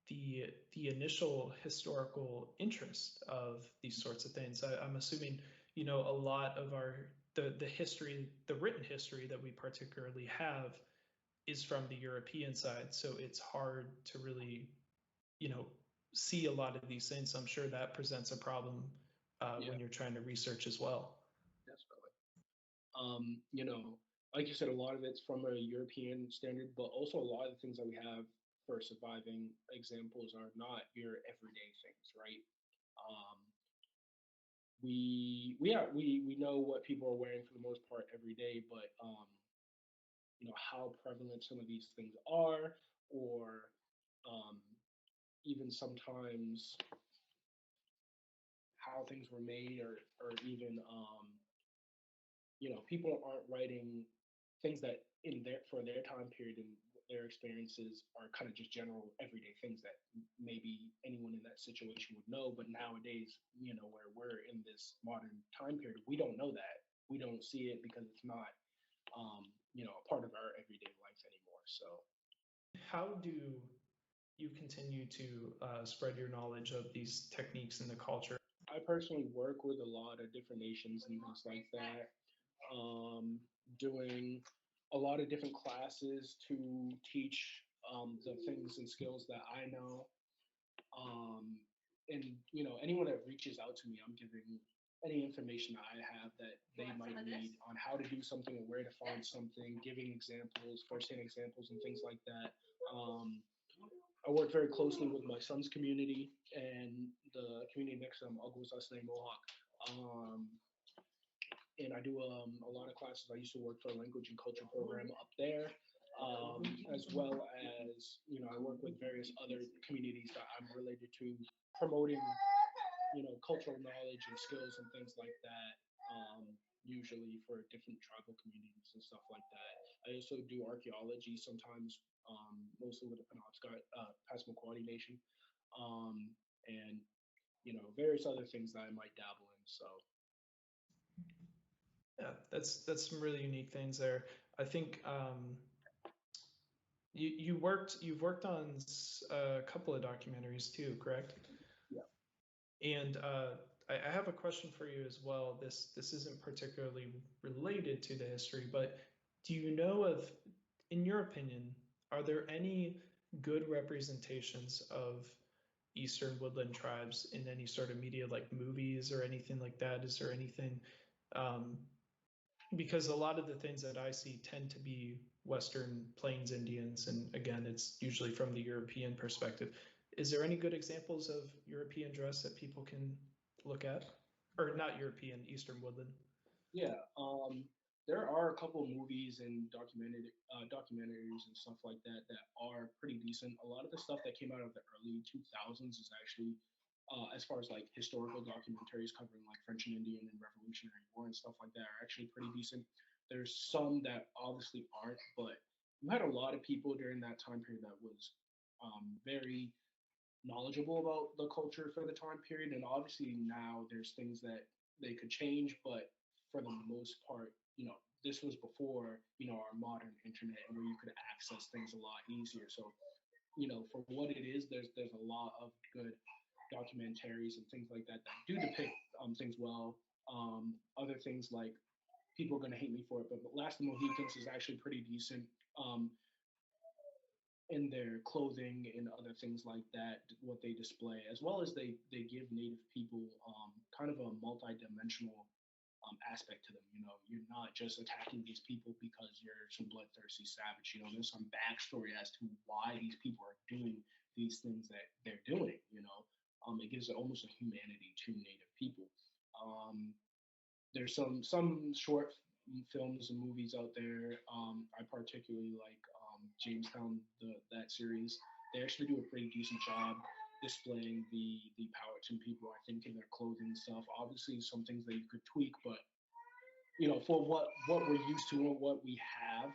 the initial historical interest of these sorts of things. I'm assuming a lot of the history, the written history that we particularly have is from the European side, so it's hard to really you know see a lot of these things. I'm sure that presents a problem Yeah, when you're trying to research as well. definitely. Like you said, a lot of it's from a European standard, but also a lot of the things that we have for surviving examples are not your everyday things, right? Um, we know what people are wearing for the most part every day, but how prevalent some of these things are, or um, even sometimes how things were made, or even people aren't writing things that in their for their time period and their experiences are kind of just general everyday things that maybe anyone in that situation would know. But nowadays, where we're in this modern time period, we don't know that. We don't see it because it's not, a part of our everyday life anymore. So How do you continue to spread your knowledge of these techniques in the culture? I personally work with a lot of different nations and things like that, um, doing a lot of different classes to teach the things and skills that I know. Um, and anyone that reaches out to me, I'm giving any information that I have that they might need on how to do something or where to find something, giving examples, firsthand examples, and things like that. Um, I work very closely with my son's community and the community next to him, Ogwuzasne Mohawk. Um, and I do a lot of classes. I used to work for a language and culture program up there, as well as I work with various other communities that I'm related to, promoting cultural knowledge and skills and things like that. Usually for different tribal communities and stuff like that. I also do archaeology sometimes, mostly with the Penobscot, Passamaquoddy Nation, um, and various other things that I might dabble in. So Yeah, that's some really unique things there. I think you've worked on a couple of documentaries too, correct? yeah. And I have a question for you as well. This isn't particularly related to the history, but do you know of, in your opinion, are there any good representations of Eastern Woodland tribes in any sort of media, like movies or anything like that? Is there anything? Um, because a lot of the things that I see tend to be Western Plains Indians, and again, it's usually from the European perspective. Is there any good examples of European dress that people can look at, or not European, Eastern Woodland? Yeah, there are a couple of movies and documentaries and stuff like that that are pretty decent. A lot of the stuff that came out of the early 2000s is actually, as far as like historical documentaries covering like French and Indian and Revolutionary War and stuff like that, are actually pretty decent. There's some that obviously aren't, but you had a lot of people during that time period that was very knowledgeable about the culture for the time period. And obviously now there's things that they could change, but for the most part, this was before, our modern internet and where you could access things a lot easier. So, for what it is, there's a lot of good documentaries and things like that that do depict things well. Other things like people are gonna hate me for it, but Last of the Mohicans is actually pretty decent. In their clothing and other things like that, what they display, as well as they give Native people kind of a multi-dimensional aspect to them. You're not just attacking these people because you're some bloodthirsty savage. There's some backstory as to why these people are doing these things that they're doing. It gives almost a humanity to Native people. There's some short films and movies out there. I particularly like Jamestown, that series. They actually do a pretty decent job displaying the Powhatan people. I think in their clothing and stuff. Obviously, some things that you could tweak, but for what we're used to and what we have,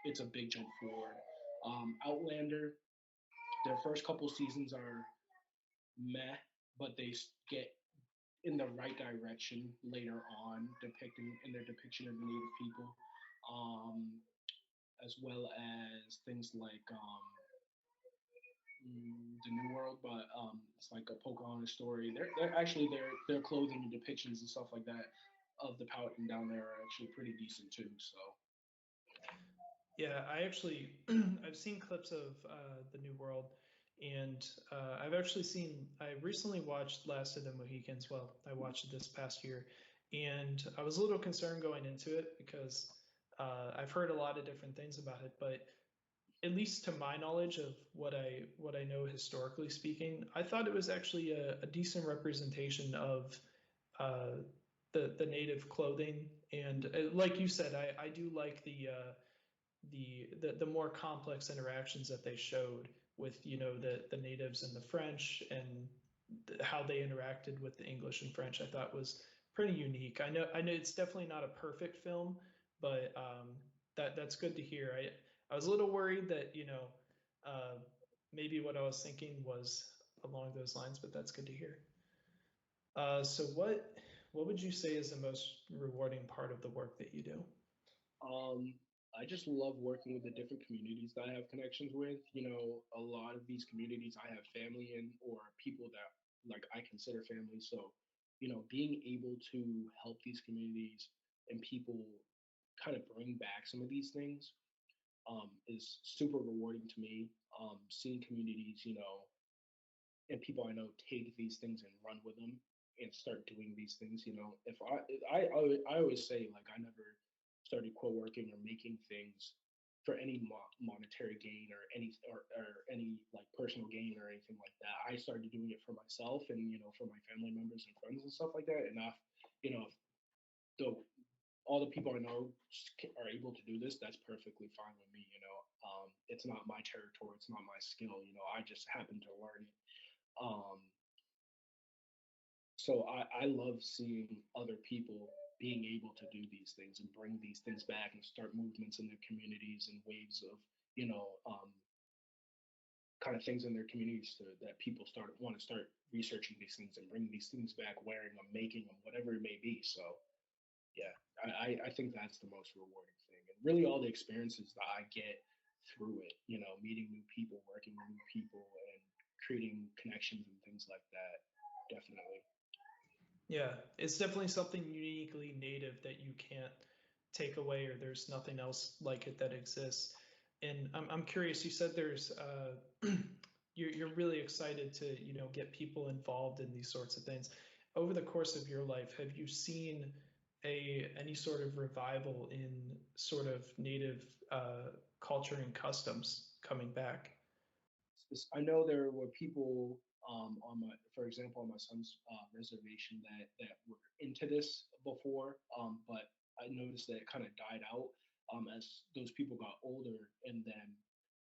it's a big jump forward. Outlander, their first couple seasons are meh, but they get in the right direction later on, depicting in their depiction of the Native people, um, as well as things like the New World, but it's like a Pocahontas story. They're actually their clothing and depictions and stuff like that of the Powhatan down there are actually pretty decent too. So Yeah, I actually I've seen clips of the New World, and I recently watched Last of the Mohicans. Well, I watched it this past year, and I was a little concerned going into it because I've heard a lot of different things about it, but at least to my knowledge of what I know historically speaking, I thought it was actually a decent representation of uh, the native clothing. And like you said, I do like the more complex interactions that they showed with the natives and the French and how they interacted with the English and French. I thought was pretty unique. I know it's definitely not a perfect film, but that's good to hear. I was a little worried that uh, maybe what I was thinking was along those lines, but that's good to hear. So what would you say is the most rewarding part of the work that you do? Um, I just love working with the different communities that I have connections with. You know, a lot of these communities I have family in or people that like I consider family. So, you know, being able to help these communities and people kind of bring back some of these things is super rewarding to me. Seeing communities, you know, and people I know take these things and run with them and start doing these things. You know, if I always say like I never started co-working or making things for any monetary gain or any like personal gain or anything like that. I started doing it for myself and you know for my family members and friends and stuff like that. And you know, if the all the people I know are able to do this, that's perfectly fine with me. You know, it's not my territory, it's not my skill. You know, I just happen to learn it. Um, so I love seeing other people being able to do these things and bring these things back and start movements in their communities and waves of you know kind of things in their communities that people start want to start researching these things and bringing these things back, wearing them, making them, whatever it may be. So yeah, I think that's the most rewarding thing, and really all the experiences that I get through it. You know, meeting new people, working with new people, and creating connections and things like that. Definitely. Yeah, it's definitely something uniquely native that you can't take away, or there's nothing else like it that exists. And I'm curious. You said there's you're really excited to get people involved in these sorts of things. Over the course of your life, have you seen a any sort of revival in sort of native culture and customs coming back? I know there were people on my, for example, on my son's reservation that were into this before, but I noticed that it kind of died out as those people got older, and then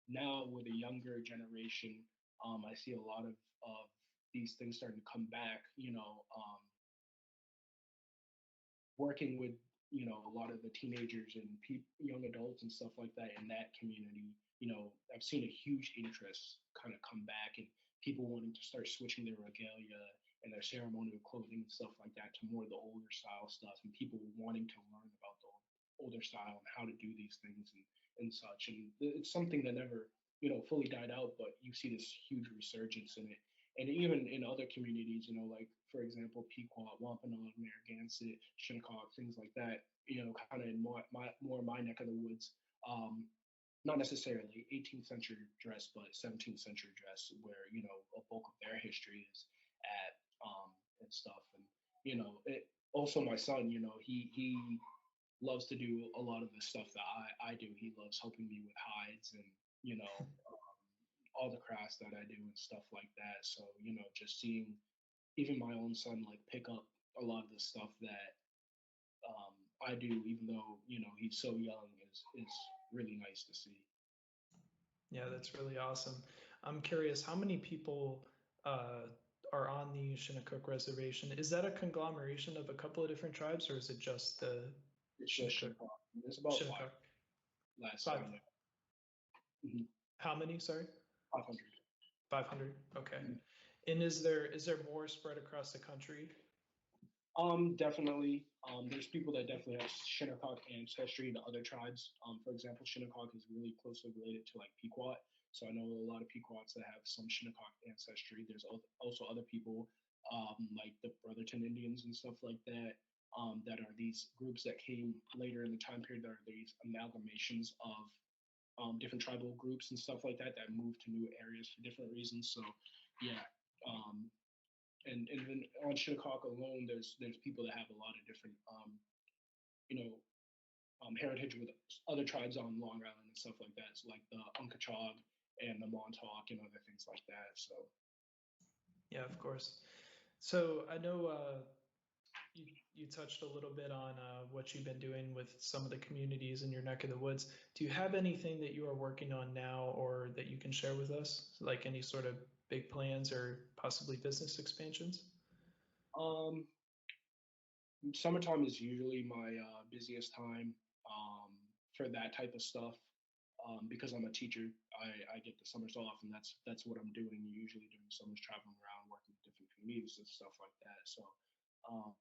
now with a younger generation, I see a lot of these things starting to come back. You know, working with you know a lot of the teenagers and young adults and stuff like that in that community, you know, I've seen a huge interest kind of come back and people wanting to start switching their regalia and their ceremonial clothing and stuff like that to more of the older style stuff, and people wanting to learn about the older style and how to do these things and such. And it's something that never you know fully died out, but you see this huge resurgence in it, and even in other communities, you know, like for example, Pequot, Wampanoag, Narragansett, Shinnecock, things like that, you know, kind of in more my neck of the woods. Not necessarily 18th century dress, but 17th century dress, where you know a bulk of their history is at and stuff. And you know, also my son, you know, he loves to do a lot of the stuff that I do. He loves helping me with hides and you know all the crafts that I do and stuff like that. So you know, just seeing even my own son like pick up a lot of the stuff that I do, even though you know he's so young, is really nice to see. Yeah, that's really awesome. I'm curious, how many people uh, are on the Shinnecook Reservation? Is that a conglomeration of a couple of different tribes, or is it just the It's just Shinnecook? Shinnecock. There's about five Shinnecock. last Five. time there. Mhm. How many? Sorry, 500. 500. Okay. Mhm. And is there more spread across the country? Definitely. There's people that definitely have Shinnecock ancestry to other tribes. For example, Shinnecock is really closely related to like Pequot. So I know a lot of Pequots that have some Shinnecock ancestry. There's also other people like the Brotherton Indians and stuff like that. That are these groups that came later in the time period. That are these amalgamations of different tribal groups and stuff like that that moved to new areas for different reasons. So yeah, um, and then on Shinnecock alone, there's people that have a lot of different you know heritage with other tribes on Long Island and stuff like that. So like the Unkachog and the Montauk and other things like that. So Yeah, of course. So I know you touched a little bit on what you've been doing with some of the communities in your neck of the woods. Do you have anything that you are working on now or that you can share with us, like any sort of big plans or possibly business expansions? um, summertime is usually my busiest time for that type of stuff. Because I'm a teacher, I get the summers off, and that's what I'm doing. Usually during summers, traveling around, working with different communities and stuff like that. So um,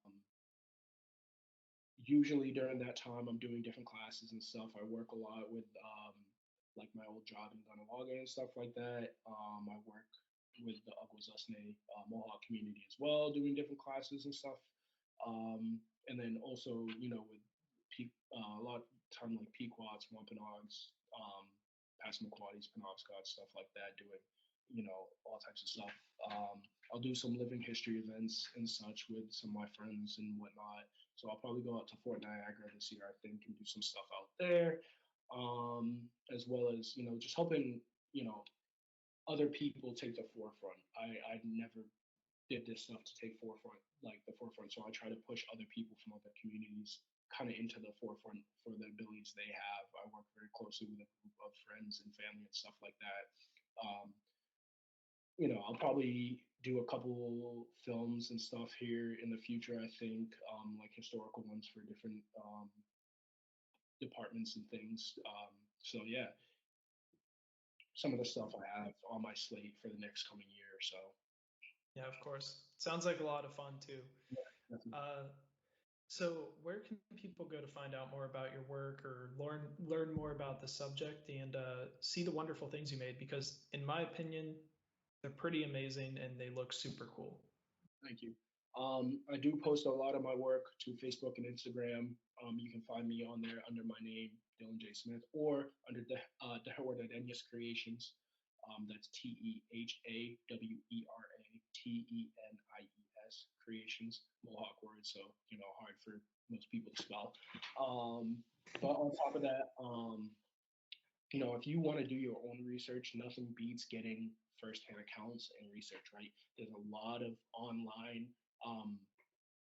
usually during that time, I'm doing different classes and stuff. I work a lot with like my old job in Gunawaga and stuff like that. I work with the Agwazasne Mohawk community as well, doing different classes and stuff. And then also, with a lot of time like Pequots, Wampanoags, Passamaquoddies, Penobscots, stuff like that, doing, all types of stuff. I'll do some living history events and such with some of my friends and whatnot. So I'll probably go out to Fort Niagara this year, I think, and do some stuff out there, as well as just helping other people take the forefront. I never did this stuff to take the forefront. So I try to push other people from other communities kind of into the forefront for the abilities they have. I work very closely with a group of friends and family and stuff like that. Um, I'll probably do a couple films and stuff here in the future. I think like historical ones for different departments and things. So yeah, some of the stuff I have on my slate for the next coming year or so. Yeah, of course. Sounds like a lot of fun too. Definitely. So where can people go to find out more about your work or learn more about the subject and see the wonderful things you made? Because in my opinion, they're pretty amazing and they look super cool. Thank you. I do post a lot of my work to Facebook and Instagram. You can find me on there under my name, Dylan J. Smith, or under the Tehewera Creations. That's TEHAWERATENIES Creations, Mohawk word, so hard for most people to spell. But on top of that, if you want to do your own research, nothing beats getting firsthand accounts and research, right? There's a lot of online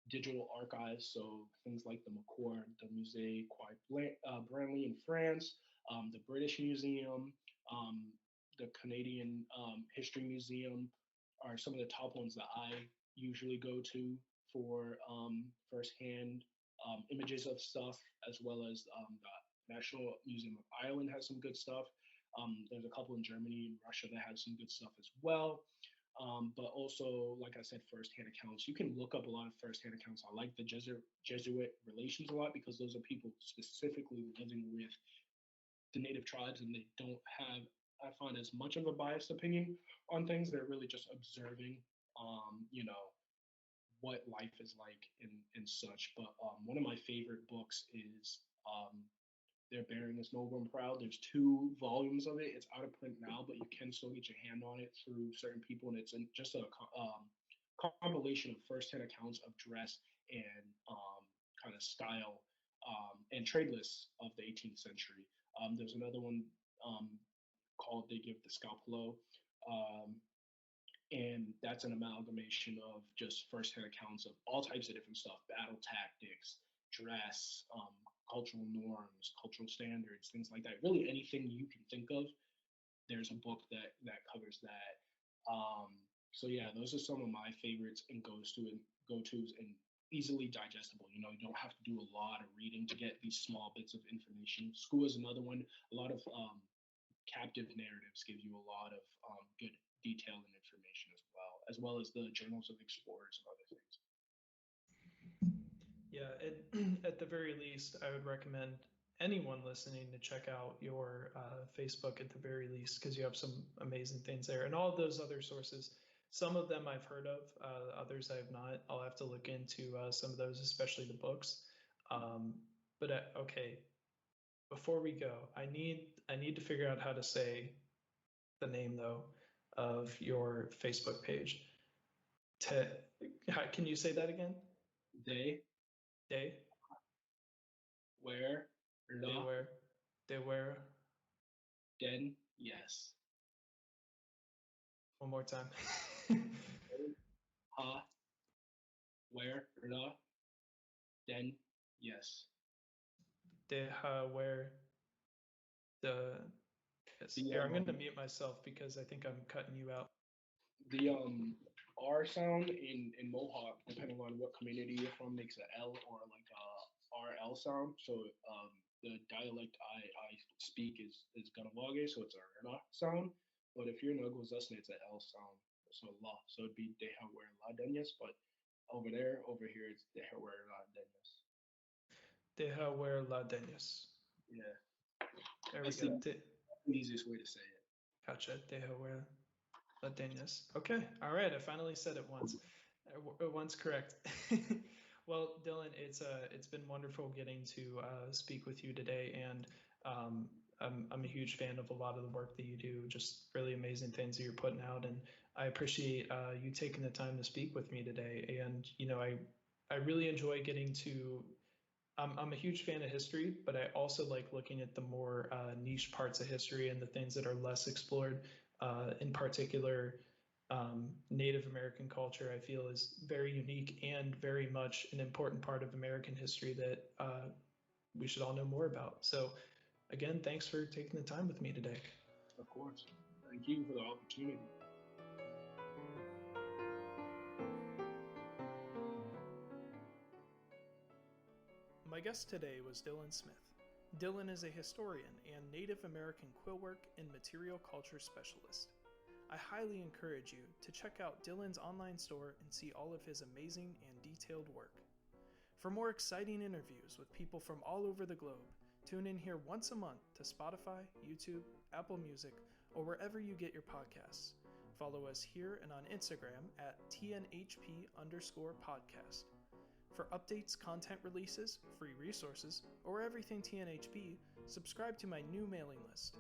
digital archives, so things like the McCourt, the Musée Quai Branly in France, the British Museum, um, the Canadian History Museum are some of the top ones that I usually go to for firsthand images of stuff, as well as the National Museum of Ireland has some good stuff. There's a couple in Germany and Russia that have some good stuff as well. But also, like I said, firsthand accounts. You can look up a lot of firsthand accounts. I like the Jesuit relations a lot because those are people specifically living with the native tribes and they don't have, I find, as much of a biased opinion on things. They're really just observing, what life is like and such. But one of my favorite books is Their Bearing is Noble and Proud. There's 2 volumes of it. It's out of print now, but you can still get your hand on it through certain people, and it's just a compilation of firsthand accounts of dress and kind of style and trade lists of the 18th century. There's another one called They Give the Scalp Low. And that's an amalgamation of just firsthand accounts of all types of different stuff, battle tactics, dress, cultural norms, cultural standards, things like that. Really anything you can think of, there's a book that covers that. So yeah, those are some of my favorites and go-tos and easily digestible. You don't have to do a lot of reading to get these small bits of information. School is another one. A lot of captive narratives give you a lot of good detail and information as well as the journals of explorers and other things. Yeah, at the very least, I would recommend anyone listening to check out your Facebook at the very least because you have some amazing things there. And all of those other sources, some of them I've heard of, others I have not. I'll have to look into some of those, especially the books. But okay, before we go, I need to figure out how to say the name though of your Facebook page. Can you say that again? They Day. where They Ra, wear. They wear. then, yes. One more time. Ha, where, ra, then, yes. They wear the. Yes. The Here, I'm going to mute myself because I think I'm cutting you out. the R sound in Mohawk, depending on what community you're from, makes a L or like a RL sound. So the dialect I speak is Ganawage, so it's a R sound. But if you're in Ugwazusna, it's an L sound, so la. So it'd be Deha where la denyas, but over here, it's Deha where la denyas. Deja wear la deñas. Yeah, There we that's go. the easiest way to say it. Gotcha. Deja wear la deñas. Okay. All right. I finally said it once. Once correct. Well, Dylan, it's been wonderful getting to speak with you today, and I'm a huge fan of a lot of the work that you do. Just really amazing things that you're putting out, and I appreciate you taking the time to speak with me today. And I really enjoy getting to. I'm a huge fan of history, but I also like looking at the more niche parts of history and the things that are less explored. In particular, Native American culture, I feel, is very unique and very much an important part of American history that we should all know more about. So, again, thanks for taking the time with me today. Of course. Thank you for the opportunity. My guest today was Dylan Smith. Dylan is a historian and Native American quillwork and material culture specialist. I highly encourage you to check out Dylan's online store and see all of his amazing and detailed work. For more exciting interviews with people from all over the globe, tune in here once a month to Spotify, YouTube, Apple Music, or wherever you get your podcasts. Follow us here and on Instagram at TNHP_podcast. For updates, content releases, free resources, or everything TNHP, subscribe to my new mailing list.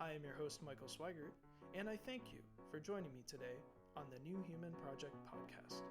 I am your host, Michael Swigert, and I thank you for joining me today on the New Human Project podcast.